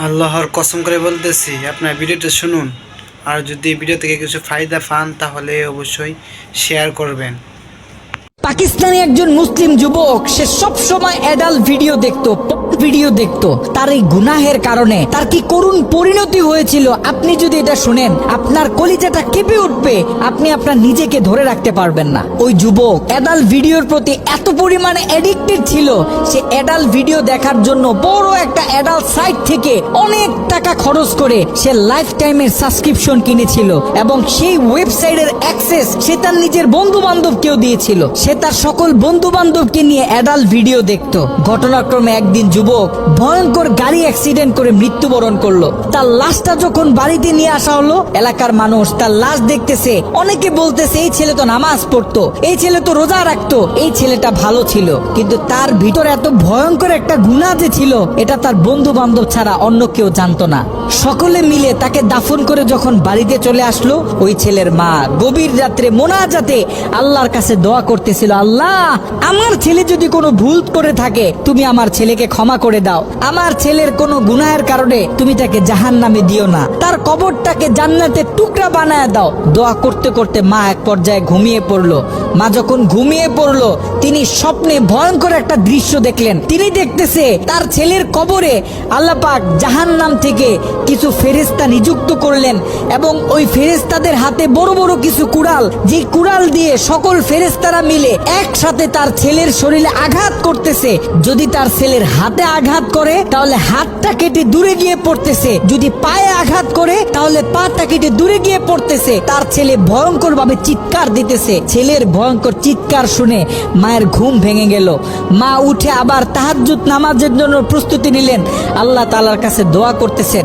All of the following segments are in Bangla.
আল্লাহর কসম করে বলতেছি, আপনার ভিডিওটা শুনুন। আর যদি ভিডিও থেকে কিছু ফায়দা পান তাহলে অবশ্যই শেয়ার করবেন। পাকিস্তানি একজন মুসলিম যুবক, সে সব সময় অ্যাডাল্ট ভিডিও দেখতো। তার এই গুনাহের কারণে তার কি করুণ পরিণতি হয়েছিল আপনি যদি এটা শুনেন, আপনার কলিজাটা কেঁপে উঠবে। আপনি আপনার নিজেকে ধরে রাখতে পারবেন না। ওই যুবক অ্যাডাল্ট ভিডিওর প্রতি এত পরিমাণে অ্যাডিক্টেড ছিল, সে অ্যাডাল্ট ভিডিও দেখার জন্য বড় একটা অ্যাডাল্ট সাইট থেকে অনেক টাকা খরচ করে সে লাইফ টাইমের সাবস্ক্রিপশন কিনেছিল এবং সেই ওয়েবসাইটের অ্যাক্সেস সে তার নিজের বন্ধু বান্ধবকেও দিয়েছিল। সে তার সকল বন্ধু বান্ধবকে নিয়ে অ্যাডাল্ট ভিডিও দেখতো। ঘটনাক্রমে একদিন যুবক ভয়ঙ্কর গাড়ি অ্যাক্সিডেন্ট করে মৃত্যুবরণ করলো। তার লাশটা যখন বাড়িতে নিয়ে আসা হলো, এলাকার মানুষ তার লাশ দেখতেছে। অনেকে বলতেছে এই ছেলে তো নামাজ পড়তো, এই ছেলে তো রোজা রাখতো, এই ছেলেটা ভালো ছিল। কিন্তু তার ভিতরে এত ভয়ঙ্কর একটা গুনাহ যে ছিল, এটা তার বন্ধু বান্ধব ছাড়া অন্য কেউ জানতো না। সকলে মিলে তাকে দাফন করে যখন বাড়িতে চলে আসলো, ওই ছেলের মা গভীর রাত্রে মোনাজাতে আল্লাহর কাছে দোয়া করতেছিল, আল্লাহ, আমার ছেলে যদি কোনো ভুল করে থাকে তুমি আমার ছেলেকে ক্ষমা করে দাও। আমার ছেলের কোনো গুনাহের কারণে তুমি তাকে জাহান্নামে দিও না, তার কবরটাকে জান্নাতের টুকরা বানায় দাও। দোয়া করতে করতে মা এক পর্যায়ে ঘুমিয়ে পড়লো। মা যখন ঘুমিয়ে পড়লো, তিনি স্বপ্নে ভয়ঙ্কর একটা দৃশ্য দেখলেন। তিনি দেখতেছে তার ছেলের কবরে আল্লাহ পাক জাহান্নাম থেকে কিছু ফেরেশতা নিযুক্ত করলেন এবং ওই ফেরেশতাদের হাতে বড় বড় কিছু কুড়াল, যে কুড়াল দিয়ে সকল ফেরেশতারা মিলে একসাথে তার ছেলের শরীরে আঘাত করতেছে। যদি তার ছেলের হাতে আঘাত করে তাহলে হাতটা কেটে দূরে গিয়ে পড়তেছে, যদি পায়ে আঘাত করে তাহলে পাটা কেটে দূরে গিয়ে পড়তেছে। তার ছেলে ভয়ঙ্কর ভাবে চিৎকার দিতেছে। ছেলের ভয়ঙ্কর চিৎকার শুনে মায়ের ঘুম ভেঙে গেল। মা উঠে আবার তাহাজ্জুদ নামাজের জন্য প্রস্তুতি নিলেন, আল্লাহ তাআলার কাছে দোয়া করতেছেন।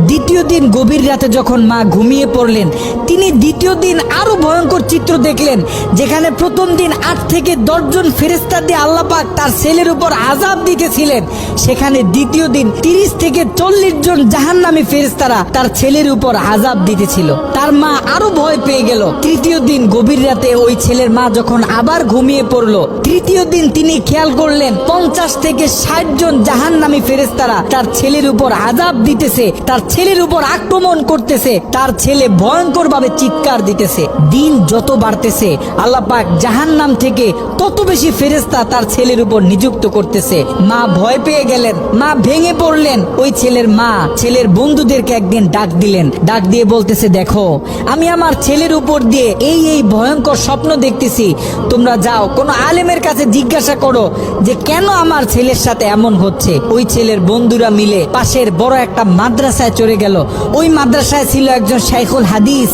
দ্বিতীয় দিন গভীর রাতে যখন মা ঘুমিয়ে পড়লেন, তিনি দ্বিতীয় দিন আরো ভয়ঙ্কর চিত্র দেখলেন। যেখানে প্রথম দিন 8 থেকে 10 জন ফেরেশতা দিয়ে আল্লাহ পাক তার ছেলের উপর আযাব দিতেছিলেন, সেখানে দ্বিতীয় দিন 30 থেকে 40 জন জাহান্নামী ফেরেশতারা তার ছেলের উপর আযাব দিতেছিল। তার মা আরো ভয় পেয়ে গেল। তৃতীয় দিন গভীর রাতে ওই ছেলের মা যখন আবার ঘুমিয়ে পড়লো, তৃতীয় দিন তিনি খেয়াল করলেন 50 থেকে 60 জন জাহান্নামী ফেরেশতারা তার ছেলের উপর আযাব দিতেছে, তার ছেলের উপর আক্রমণ করতেছে, তার ছেলে ভয়ঙ্কর ভাবে চিৎকার দিতেছে। দিন যত বাড়তেছে আল্লাহ পাক জাহান্নাম থেকে তত বেশি ফেরেশতা তার ছেলের উপর নিযুক্ত করতেছে। মা ভয় পেয়ে গেলেন, মা ভেঙে পড়লেন। ওই ছেলের মা ছেলের বন্ধুদেরকে একদিন ডাক দিলেন, ডাক দিয়ে বলতেছে, দেখো, আমি আমার ছেলের উপর দিয়ে এই ভয়ঙ্কর স্বপ্ন দেখতেছি। তোমরা যাও কোনো আলেমের কাছে জিজ্ঞাসা করো যে কেন আমার ছেলের সাথে এমন হচ্ছে। ওই ছেলের বন্ধুরা মিলে পাশের বড় একটা মাদ্রাসায় চলে গেল। ওই মাদ্রাসায় ছিল একজন শাইখুল হাদিস।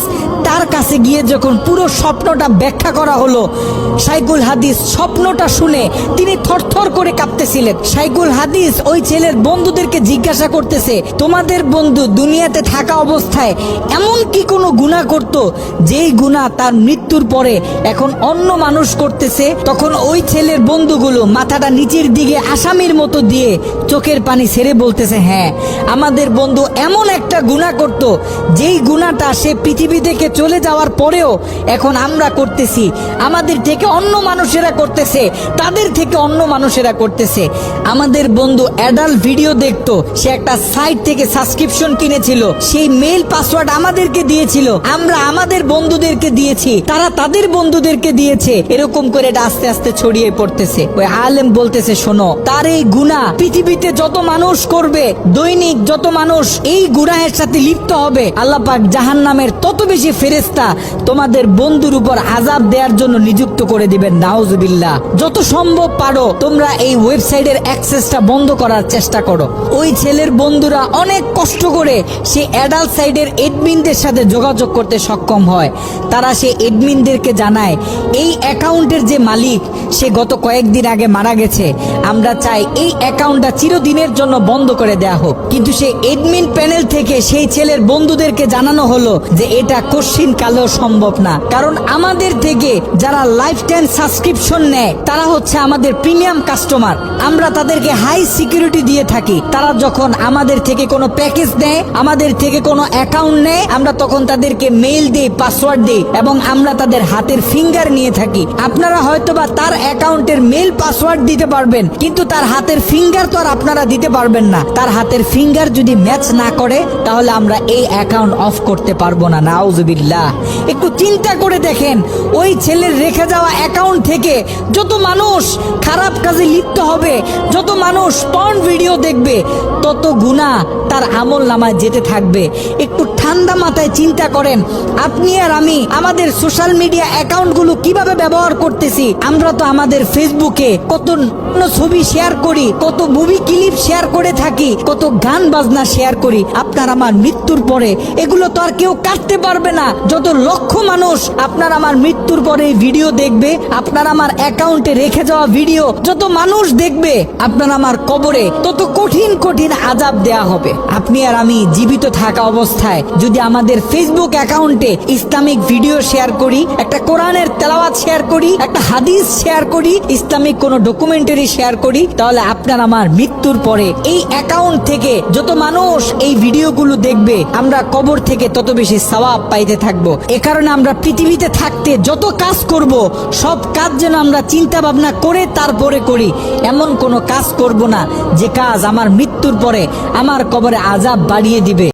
তার কাছে গিয়ে যখন পুরো স্বপ্নটা ব্যাখ্যা করা হলো, শাইখুল হাদিস স্বপ্নটা শুনে তিনি থরথর করে কাঁপতেছিলেন। শাইখুল হাদিস ওই ছেলের বন্ধুদেরকে জিজ্ঞাসা করতেছে, তোমাদের বন্ধু দুনিয়াতে থাকা অবস্থায় এমন কি কোনো গুনাহ করত যেই গুনাহ তার মৃত্যুর পরে এখন অন্য মানুষ করতেছে? তখন ওই ছেলের বন্ধুগুলো মাথাটা নিচের দিকে আসামির মতো দিয়ে চোখের পানি ছেড়ে বলতেছে, হ্যাঁ, আমাদের বন্ধু এমন একটা গুনাহ করত যেই গুনাহটা সে পৃথিবী থেকে চলে যাওয়ার পরেও এখন আমরা করতেছি, আমাদের থেকে অন্য মানুষেরা করতেছে, তাদের থেকে অন্য মানুষেরা করতেছে। আমাদের বন্ধু অ্যাডাল্ট ভিডিও দেখতো, সে একটা সাইট থেকে সাবস্ক্রিপশন কিনেছিল, সেই মেইল পাসওয়ার্ড আমাদেরকে দিয়েছিল, আমরা আমাদের বন্ধুদেরকে দিয়েছি, তারা তাদের বন্ধুদেরকে দিয়েছে। এরকম করে এটা আস্তে আস্তে ছড়িয়ে পড়তেছে। ওই আলেম বলতেছে, শোনো, তার এই গুনাহ পৃথিবীতে যত মানুষ করবে, দৈনিক যত মানুষ এই গুনাহের সাথে লিপ্ত হবে, আল্লাহ পাক জাহান্নামের তত বেশি ফেরেশতা তোমাদের বন্ধুর উপর আযাব দেওয়ার জন্য নিযুক্ত করে দিবেন। নাউজুবিল্লাহ। যত সম্ভব পারো তোমরা এই ওয়েবসাইটের অ্যাক্সেসটা বন্ধ করার চেষ্টা করো। ওই ছেলের বন্ধুরা অনেক কষ্ট করে সেই অ্যাডাল্ট সাইটের এডমিনদের সাথে যোগাযোগ করতে সক্ষম হয়। তারা সেই এডমিনদেরকে জানায়, এই অ্যাকাউন্টের যে মালিক সে গত কয়েকদিন আগে মারা গেছে, আমরা চাই এই অ্যাকাউন্টটা চিরদিনের জন্য বন্ধ করে দেয়া হোক। কিন্তু সেই এডমিন প্যানেল থেকে সেই ছেলের বন্ধুদেরকে জানানো হলো যে এটা কোষ কশিন কালেও সম্ভব না। কারণ আমাদের থেকে যারা লাইফ টাইম সাবস্ক্রিপশন নেয় তারা হচ্ছে আমাদের প্রিমিয়াম কাস্টমার। আমরা তাদেরকে হাই সিকিউরিটি দিয়ে থাকি। তারা যখন আমাদের থেকে কোনো প্যাকেজ নেয়, আমাদের থেকে কোনো অ্যাকাউন্ট নেয়, আমরা তখন তাদেরকে মেইল দিই, পাসওয়ার্ড দিই এবং আমরা তাদের হাতের ফিঙ্গার নিয়ে থাকি। আপনারা হয়তোবা তার অ্যাকাউন্টের মেইল পাসওয়ার্ড দিতে পারবেন, কিন্তু তার হাতের ফিঙ্গার তো আর আপনারা দিতে পারবেন না। তার হাতের ফিঙ্গার যদি ম্যাচ না করে তাহলে আমরা এই অ্যাকাউন্ট অফ করতে পারবো না। নাউজুবিল্লাহ। একটু চিন্তা করে দেখেন, ওই ছেলের রেখে যাওয়া অ্যাকাউন্ট থেকে যত মানুষ খারাপ কাজে লিপ্ত হবে, যত মানুষ পর্ন ভিডিও দেখবে, তত গুনাহ তার আমল নামায় যেতে থাকবে। একটু ঠান্ডা মাথায় চিন্তা করেন, আপনি আর আমি আমাদের সোশ্যাল মিডিয়া অ্যাকাউন্টগুলো কিভাবে ব্যবহার করতেছি। আমরা তো আমাদের ফেসবুকে কত ছবি শেয়ার করি, কত মুভি ক্লিপ শেয়ার করে থাকি, কত গান বাজনা শেয়ার করি। আপনার আমার মৃত্যুর পরে এগুলো তো আর কেউ কাটতে পারবে না। যত লক্ষ মানুষ আপনার আমার মৃত্যুর পরে ভিডিও দেখবে, আপনার আমার অ্যাকাউন্টে রেখে যাওয়া ভিডিও যত মানুষ দেখবে, আপনার আমার কবরে তত কঠিন কঠিন আযাব দেয়া হবে। আপনি আর আমি জীবিত থাকা অবস্থায় যদি আমাদের ফেসবুক অ্যাকাউন্টে ইসলামিক ভিডিও শেয়ার করি, একটা কোরআনের তেলাওয়াত শেয়ার করি, একটা হাদিস শেয়ার করি, ইসলামিক কোনো ডকুমেন্টারি শেয়ার করি, তাহলে আপনার আমার মৃত্যুর পরে এই অ্যাকাউন্ট থেকে যত মানুষ এই ভিডিওগুলো দেখবে, আমরা কবর থেকে তত বেশি সওয়াব পাইতে থাকবো। এ কারণে আমরা পৃথিবীতে থাকতে যত কাজ করব, সব কাজ যেন আমরা চিন্তা ভাবনা করে তারপরে করি। এমন কোনো কাজ করব না যে কাজ আমার মৃত্যুর পরে আমার কবরে আযাব বাড়িয়ে দিবে।